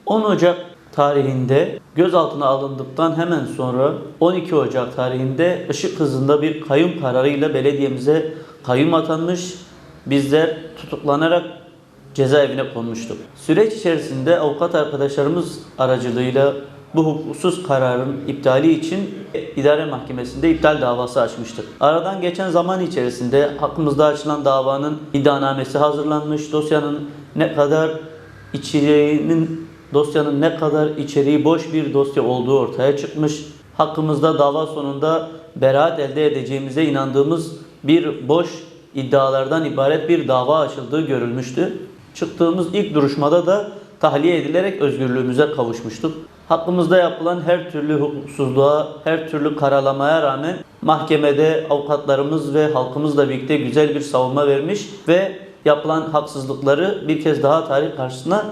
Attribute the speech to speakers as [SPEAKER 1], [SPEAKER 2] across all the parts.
[SPEAKER 1] 10 Ocak tarihinde gözaltına alındıktan hemen sonra 12 Ocak tarihinde ışık hızında bir kayyum kararıyla belediyemize kayyum atanmış. Bizler tutuklanarak cezaevine konmuştuk. Süreç içerisinde avukat arkadaşlarımız aracılığıyla bu hukuksuz kararın iptali için idare mahkemesinde iptal davası açmıştık. Aradan geçen zaman içerisinde hakkımızda açılan davanın iddianamesi hazırlanmış. Dosyanın ne kadar içeriği boş bir dosya olduğu ortaya çıkmış. Hakkımızda dava sonunda beraat elde edeceğimize inandığımız bir boş iddialardan ibaret bir dava açıldığı görülmüştü. Çıktığımız ilk duruşmada da tahliye edilerek özgürlüğümüze kavuşmuştuk. Hakkımızda yapılan her türlü hukuksuzluğa, her türlü karalamaya rağmen mahkemede avukatlarımız ve halkımızla birlikte güzel bir savunma vermiş ve yapılan haksızlıkları bir kez daha tarih karşısına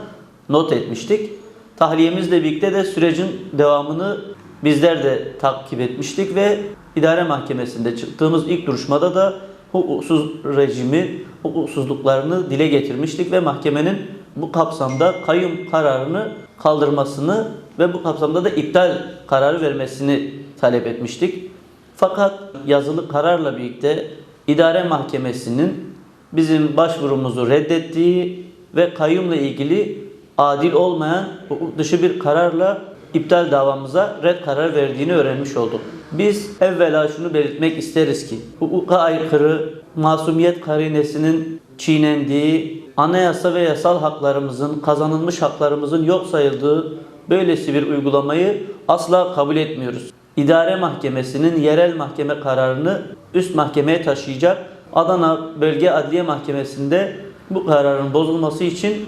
[SPEAKER 1] not etmiştik. Tahliyemizle birlikte de sürecin devamını bizler de takip etmiştik ve idare mahkemesinde çıktığımız ilk duruşmada da hukuksuz rejimi, hukuksuzluklarını dile getirmiştik ve mahkemenin bu kapsamda kayyum kararını kaldırmasını ve bu kapsamda da iptal kararı vermesini talep etmiştik. Fakat yazılı kararla birlikte idare mahkemesinin bizim başvurumuzu reddettiği ve kayyumla ilgili adil olmayan hukuk dışı bir kararla iptal davamıza red karar verdiğini öğrenmiş olduk. Biz evvela şunu belirtmek isteriz ki hukuka aykırı, masumiyet karinesinin çiğnendiği, anayasa ve yasal haklarımızın, kazanılmış haklarımızın yok sayıldığı böylesi bir uygulamayı asla kabul etmiyoruz. İdare mahkemesinin yerel mahkeme kararını üst mahkemeye taşıyacak. Adana Bölge Adliye Mahkemesi'nde bu kararın bozulması için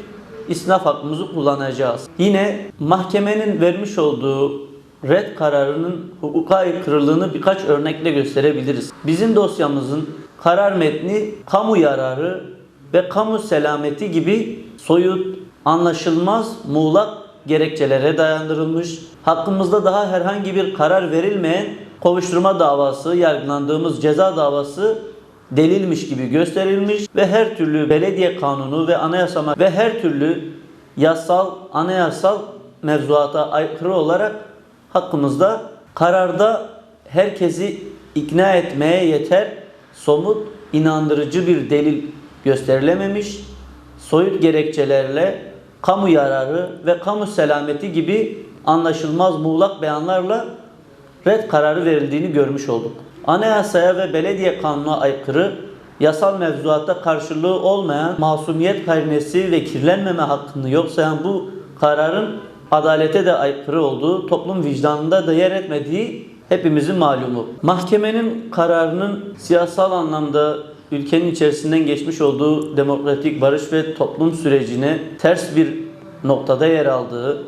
[SPEAKER 1] istinaf hakkımızı kullanacağız. Yine mahkemenin vermiş olduğu red kararının hukuka aykırılığını birkaç örnekle gösterebiliriz. Bizim dosyamızın karar metni kamu yararı ve kamu selameti gibi soyut, anlaşılmaz, muğlak gerekçelere dayandırılmış. Hakkımızda daha herhangi bir karar verilmeyen kovuşturma davası, yargılandığımız ceza davası delilmiş gibi gösterilmiş ve her türlü belediye kanunu ve anayasa ve her türlü yasal, anayasal mevzuata aykırı olarak hakkımızda kararda herkesi ikna etmeye yeter somut, inandırıcı bir delil gösterilememiş, soyut gerekçelerle kamu yararı ve kamu selameti gibi anlaşılmaz muğlak beyanlarla red kararı verildiğini görmüş olduk. Anayasaya ve belediye kanununa aykırı, yasal mevzuatta karşılığı olmayan masumiyet karinesi ve kirlenmeme hakkını yok sayan bu kararın adalete de aykırı olduğu, toplum vicdanında da yer etmediği hepimizin malumu. Mahkemenin kararının siyasal anlamda ülkenin içerisinden geçmiş olduğu demokratik barış ve toplum sürecine ters bir noktada yer aldığı,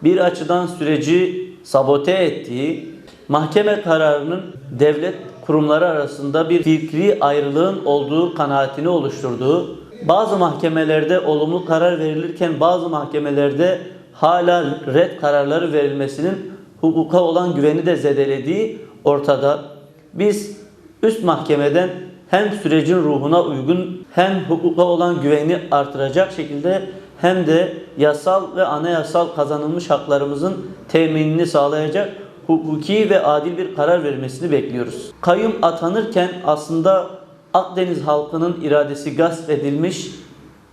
[SPEAKER 1] bir açıdan süreci sabote ettiği, mahkeme kararının devlet kurumları arasında bir fikri ayrılığın olduğu kanaatini oluşturduğu, bazı mahkemelerde olumlu karar verilirken bazı mahkemelerde hala red kararları verilmesinin hukuka olan güveni de zedelediği ortada. Biz üst mahkemeden hem sürecin ruhuna uygun hem hukuka olan güveni artıracak şekilde hem de yasal ve anayasal kazanılmış haklarımızın teminini sağlayacak hukuki ve adil bir karar vermesini bekliyoruz. Kayyum atanırken aslında Akdeniz halkının iradesi gasp edilmiş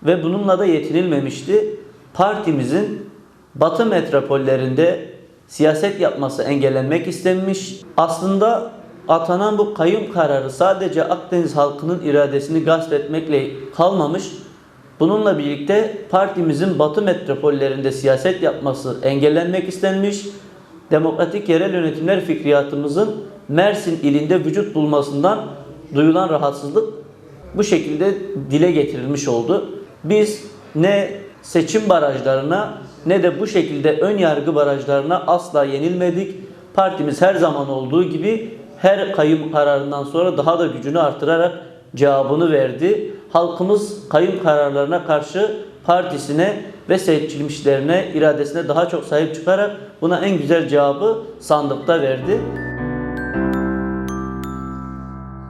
[SPEAKER 1] ve bununla da yetinilmemişti. Partimizin Batı metropollerinde siyaset yapması engellenmek istenmiş. Aslında atanan bu kayyum kararı sadece Akdeniz halkının iradesini gasp etmekle kalmamış. Bununla birlikte partimizin Batı metropollerinde siyaset yapması engellenmek istenmiş. Demokratik yerel yönetimler fikriyatımızın Mersin ilinde vücut bulmasından duyulan rahatsızlık bu şekilde dile getirilmiş oldu. Biz ne seçim barajlarına ne de bu şekilde ön yargı barajlarına asla yenilmedik. Partimiz her zaman olduğu gibi her kayyum kararından sonra daha da gücünü artırarak cevabını verdi. Halkımız kayyum kararlarına karşı partisine ve seçilmişlerine, iradesine daha çok sahip çıkarak buna en güzel cevabı sandıkta verdi.